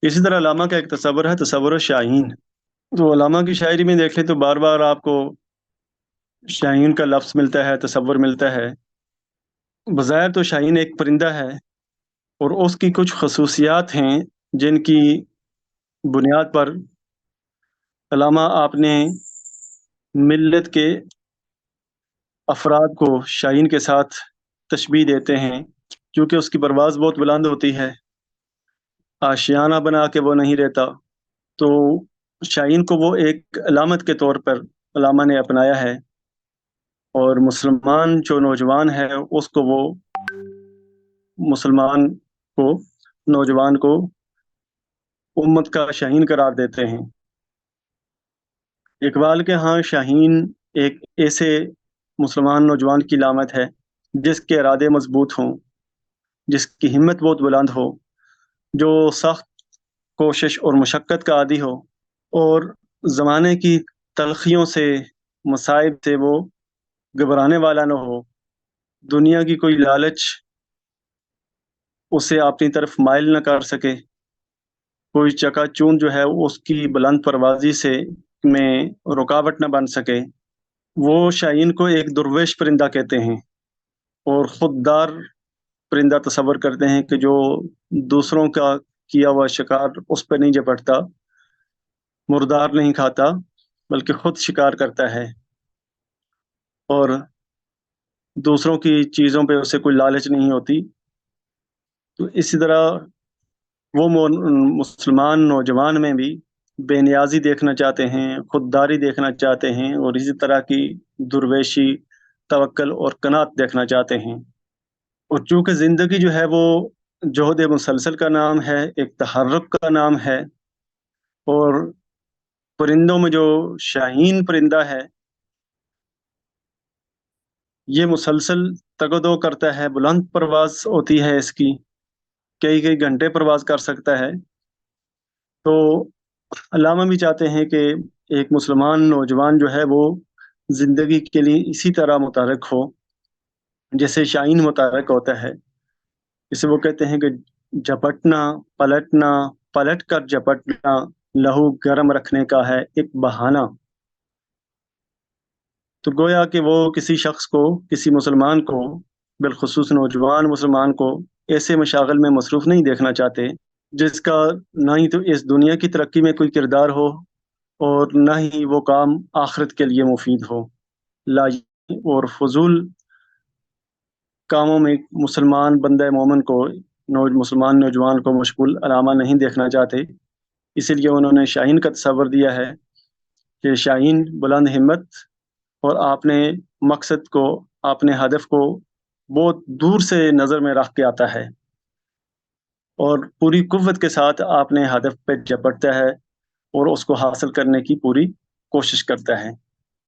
اسی طرح علامہ کا ایک تصور ہے، تصور شاہین۔ تو علامہ کی شاعری میں دیکھ لیں تو بار بار آپ کو شاہین کا لفظ ملتا ہے، تصور ملتا ہے۔ بظاہر تو شاہین ایک پرندہ ہے، اور اس کی کچھ خصوصیات ہیں جن کی بنیاد پر علامہ آپ نے ملت کے افراد کو شاہین کے ساتھ تشبیہ دیتے ہیں، کیونکہ اس کی پرواز بہت بلند ہوتی ہے، آشیانہ بنا کے وہ نہیں رہتا۔ تو شاہین کو وہ ایک علامت کے طور پر علامہ نے اپنایا ہے، اور مسلمان جو نوجوان ہے اس کو وہ مسلمان کو نوجوان کو امت کا شاہین قرار دیتے ہیں۔ اقبال کے ہاں شاہین ایک ایسے مسلمان نوجوان کی علامت ہے جس کے ارادے مضبوط ہوں، جس کی ہمت بہت بلند ہو، جو سخت کوشش اور مشقت کا عادی ہو، اور زمانے کی تلخیوں سے، مصائب سے وہ گھبرانے والا نہ ہو، دنیا کی کوئی لالچ اسے اپنی طرف مائل نہ کر سکے، کوئی چکا چون جو ہے اس کی بلند پروازی سے میں رکاوٹ نہ بن سکے۔ وہ شاہین کو ایک درویش پرندہ کہتے ہیں، اور خوددار پرندہ تصور کرتے ہیں کہ جو دوسروں کا کیا ہوا شکار اس پہ نہیں جپٹتا، مردار نہیں کھاتا، بلکہ خود شکار کرتا ہے، اور دوسروں کی چیزوں پہ اسے کوئی لالچ نہیں ہوتی۔ تو اسی طرح وہ مسلمان نوجوان میں بھی بے نیازی دیکھنا چاہتے ہیں، خودداری دیکھنا چاہتے ہیں، اور اسی طرح کی درویشی، توکل اور قناعت دیکھنا چاہتے ہیں۔ اور چونکہ زندگی جو ہے وہ جہد مسلسل کا نام ہے، ایک تحرک کا نام ہے، اور پرندوں میں جو شاہین پرندہ ہے یہ مسلسل تگ و دو کرتا ہے، بلند پرواز ہوتی ہے اس کی، کئی کئی گھنٹے پرواز کر سکتا ہے۔ تو علامہ بھی چاہتے ہیں کہ ایک مسلمان نوجوان جو ہے وہ زندگی کے لیے اسی طرح متحرک ہو جیسے شاہین متحرک ہوتا ہے۔ اسے وہ کہتے ہیں کہ جھپٹنا، پلٹنا، پلٹ کر جھپٹنا لہو گرم رکھنے کا ہے ایک بہانہ۔ تو گویا کہ وہ کسی شخص کو، کسی مسلمان کو، بالخصوص نوجوان مسلمان کو ایسے مشاغل میں مصروف نہیں دیکھنا چاہتے جس کا نہ ہی تو اس دنیا کی ترقی میں کوئی کردار ہو، اور نہ ہی وہ کام آخرت کے لیے مفید ہو۔ لا اور فضول کاموں میں مسلمان بندہ مومن کو، مسلمان نوجوان کو مشغول علامہ نہیں دیکھنا چاہتے۔ اسی لیے انہوں نے شاہین کا تصور دیا ہے کہ شاہین بلند ہمت، اور آپ نے مقصد کو، آپ نے ہدف کو بہت دور سے نظر میں رکھ کے آتا ہے، اور پوری قوت کے ساتھ آپ نے ہدف پہ جپٹتا ہے اور اس کو حاصل کرنے کی پوری کوشش کرتا ہے۔